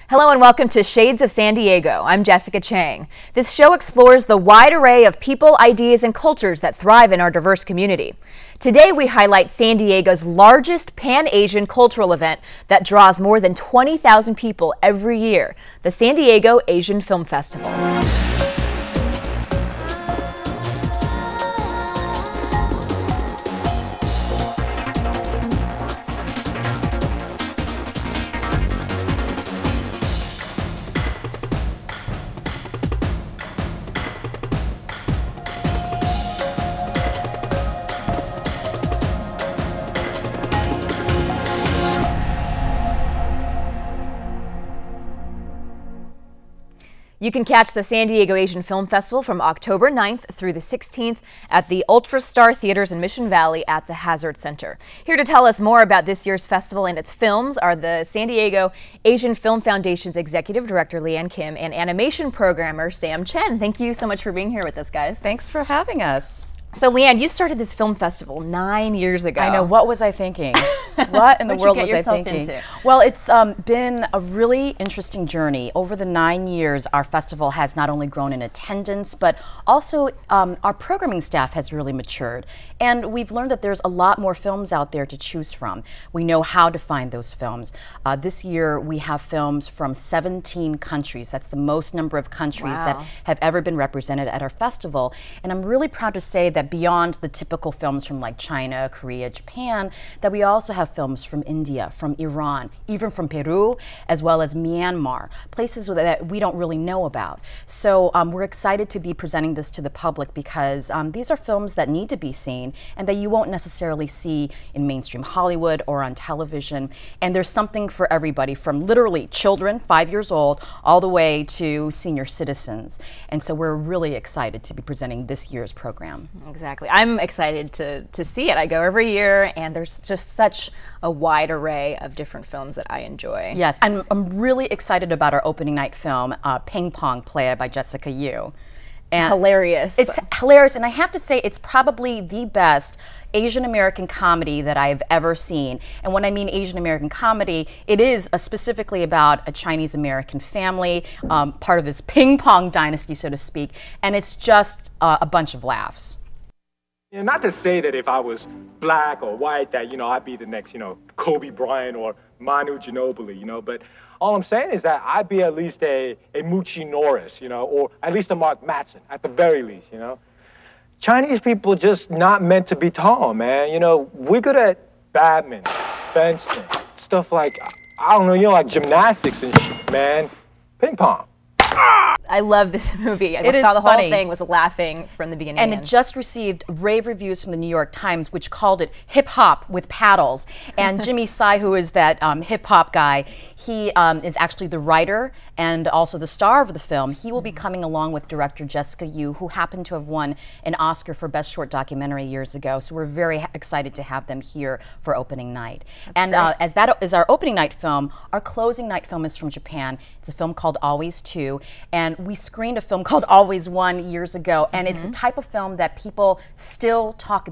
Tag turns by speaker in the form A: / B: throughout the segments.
A: Hello and welcome to Shades of San Diego. I'm Jessica Chang. This show explores the wide array of people, ideas, and cultures that thrive in our diverse community. Today we highlight San Diego's largest Pan-Asian cultural event that draws more than 20,000 people every year, the San Diego Asian Film Festival. You can catch the San Diego Asian Film Festival from October 9th through the 16th at the Ultra Star Theaters in Mission Valley at the Hazard Center. Here to tell us more about this year's festival and its films are the San Diego Asian Film Foundation's Executive Director Leanne Kim and animation programmer Sam Chen. Thank you so much for being here with us, guys.
B: Thanks for having us.
A: So, Leanne, you started this film festival 9 years ago.
B: I know. What was I thinking? What in the world was I thinking?
A: Into?
B: Well, it's been a really interesting journey. Over the 9 years, our festival has not only grown in attendance, but also our programming staff has really matured. And we've learned that there's a lot more films out there to choose from. We know how to find those films. This year, we have films from 17 countries. That's the most number of countries that have ever been represented at our festival. And I'm really proud to say that beyond the typical films from like China, Korea, Japan, that we also have films from India, from Iran, even from Peru, as well as Myanmar, places that we don't really know about. So we're excited to be presenting this to the public because these are films that need to be seen and that you won't necessarily see in mainstream Hollywood or on television. And there's something for everybody, from literally children, 5 years old, all the way to senior citizens. And so we're really excited to be presenting this year's program.
A: Exactly. I'm excited to see it. I go every year, and there's just such a wide array of different films that I enjoy.
B: Yes, and I'm really excited about our opening night film, Ping Pong Play by Jessica Yu.
A: And hilarious.
B: It's hilarious, and I have to say it's probably the best Asian American comedy that I've ever seen. And when I mean Asian American comedy, it is specifically about a Chinese American family, part of this ping pong dynasty, so to speak, and it's just a bunch of laughs.
C: You know, not to say that if I was black or white that, I'd be the next, Kobe Bryant or Manu Ginobili, but all I'm saying is that I'd be at least a Moochie Norris, or at least a Mark Mattson, at the very least, Chinese people just not meant to be tall, man. We're good at badminton, fencing, stuff like, I don't know, like gymnastics and shit, man. Ping pong.
A: I love this movie. I saw the whole thing, was laughing from the beginning.
B: And it just received rave reviews from the New York Times, which called it hip hop with paddles. And Jimmy Tsai, who is that hip hop guy, he is actually the writer and also the star of the film. He will be coming along with director Jessica Yu, who happened to have won an Oscar for Best Short Documentary years ago. So we're very excited to have them here for opening night. And as that is our opening night film, our closing night film is from Japan. It's a film called Always Two. And we screened a film called Always One years ago, and it's a type of film that people still talk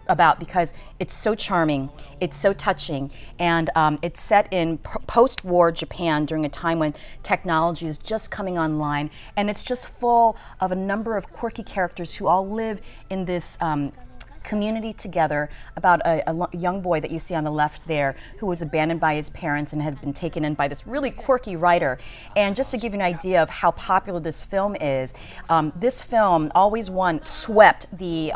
B: about because it's so charming, it's so touching, and it's set in post-war Japan during a time when technology is just coming online, and it's just full of a number of quirky characters who all live in this community together, about a young boy that you see on the left there who was abandoned by his parents and had been taken in by this really quirky writer. And just to give you an idea of how popular this film is, this film, Always One, swept the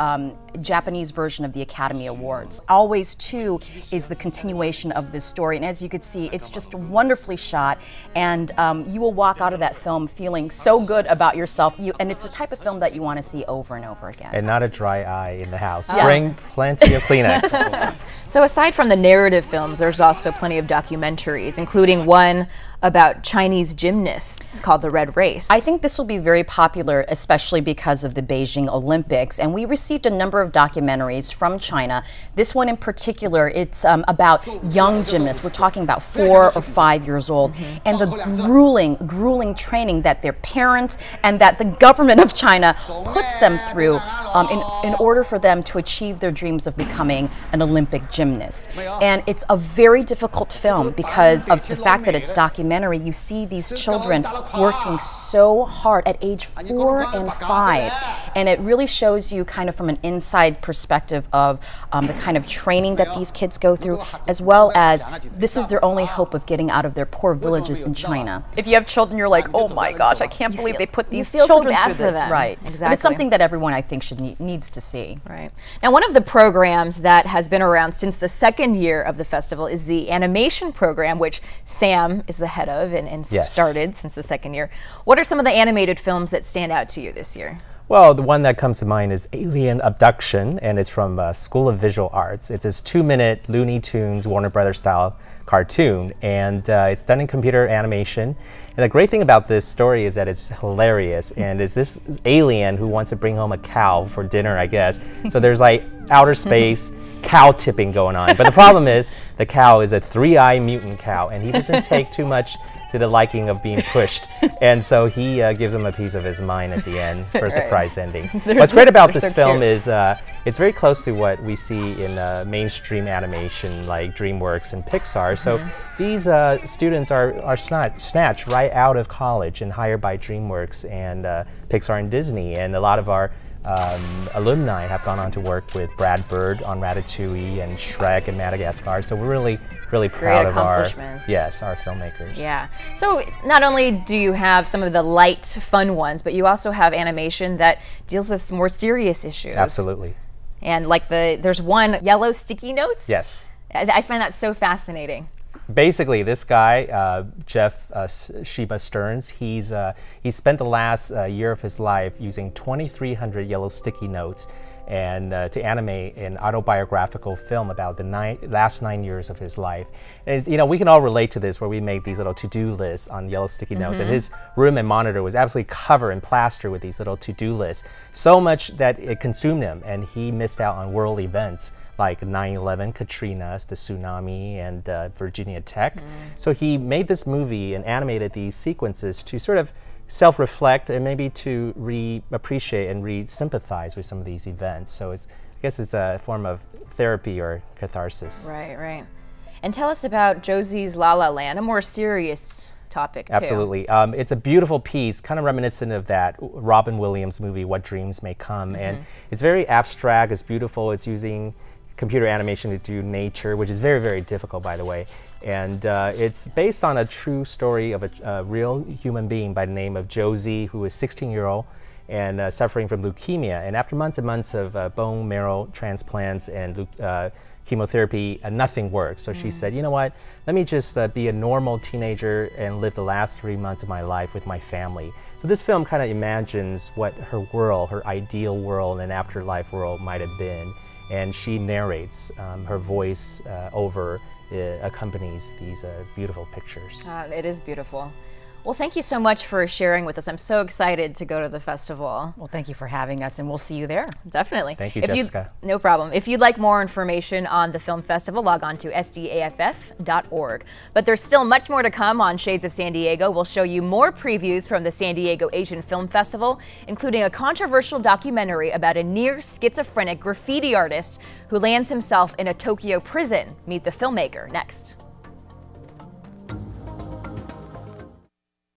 B: Japanese version of the Academy Awards. Always Two is the continuation of this story, and as you could see, it's just wonderfully shot, and you will walk out of that film feeling so good about yourself, and it's the type of film that you want to see over and over again.
D: And not a dry eye in the house. Bring plenty of Kleenex.
A: So aside from the narrative films, there's also plenty of documentaries, including one about Chinese gymnasts called The Red Race.
B: I think this will be very popular, especially because of the Beijing Olympics. And we received a number of documentaries from China. This one in particular, it's about young gymnasts. We're talking about 4 or 5 years old. And the grueling training that their parents and that the government of China puts them through in order for them to achieve their dreams of becoming an Olympic gymnast. And it's a very difficult film because of the fact that it's documentary. You see these children working so hard at age 4 and 5. And it really shows you kind of from an inside perspective of the kind of training that these kids go through, as well as this is their only hope of getting out of their poor villages in China. If you have children, you're like, oh my gosh, I can't believe they put these children through this. Right.
A: Exactly.
B: But it's something that everyone, I think, needs to see.
A: Right. Now, one of the programs that has been around since the second year of the festival is the animation program, which Sam is the head of and started since the second year. What are some of the animated films that stand out to you this year?
D: Well, the one that comes to mind is Alien Abduction, and it's from School of Visual Arts. It's this 2-minute Looney Tunes, Warner Brothers style cartoon, and it's done in computer animation. And the great thing about this story is that it's hilarious, and it's this alien who wants to bring home a cow for dinner, I guess. So there's like outer space cow tipping going on. But the problem is the cow is a 3-eye mutant cow, and he doesn't take too much to the liking of being pushed, and so he gives him a piece of his mind at the end for a surprise ending. What's great about this film is it's very close to what we see in mainstream animation like DreamWorks and Pixar. So these students are snatched right out of college and hired by DreamWorks and Pixar and Disney, and a lot of our alumni have gone on to work with Brad Bird on Ratatouille and Shrek and Madagascar. So we're really proud of our filmmakers.
A: Yeah. So not only do you have some of the light, fun ones, but you also have animation that deals with some more serious issues.
D: Absolutely.
A: And like there's one, Yellow Sticky Notes.
D: Yes.
A: I find that so fascinating.
D: Basically, this guy, Jeff Sheba Stearns, he spent the last year of his life using 2,300 yellow sticky notes and to animate an autobiographical film about the last 9 years of his life. And you know, we can all relate to this, where we make these little to-do lists on yellow sticky notes, and his room and monitor was absolutely covered and plastered with these little to-do lists, so much that it consumed him, and he missed out on world events like 9/11, Katrina, the tsunami, and Virginia Tech. So he made this movie and animated these sequences to sort of self-reflect and maybe to re-appreciate and re-sympathize with some of these events. So I guess it's a form of therapy or catharsis.
A: Right, right. And tell us about Josie's La La Land, a more serious topic too.
D: Absolutely. It's a beautiful piece, kind of reminiscent of that Robin Williams movie, What Dreams May Come. And it's very abstract, it's beautiful, it's using computer animation to do nature, which is very, very difficult, by the way. And it's based on a true story of a real human being by the name of Josie, who is 16-year-old and suffering from leukemia. And after months and months of bone marrow transplants and chemotherapy, nothing worked. So she said, you know what, let me just be a normal teenager and live the last 3 months of my life with my family. So this film kind of imagines what her world, her ideal world and afterlife world might have been. And she narrates, her voice accompanies these beautiful pictures.
A: It is beautiful. Well, thank you so much for sharing with us. I'm so excited to go to the festival.
B: Well, thank you for having us, and we'll see you there.
A: Definitely.
D: Thank you, Jessica.
A: No problem. If you'd like more information on the film festival, log on to SDAFF.org. But there's still much more to come on Shades of San Diego. We'll show you more previews from the San Diego Asian Film Festival, including a controversial documentary about a near schizophrenic graffiti artist who lands himself in a Tokyo prison. Meet the filmmaker next.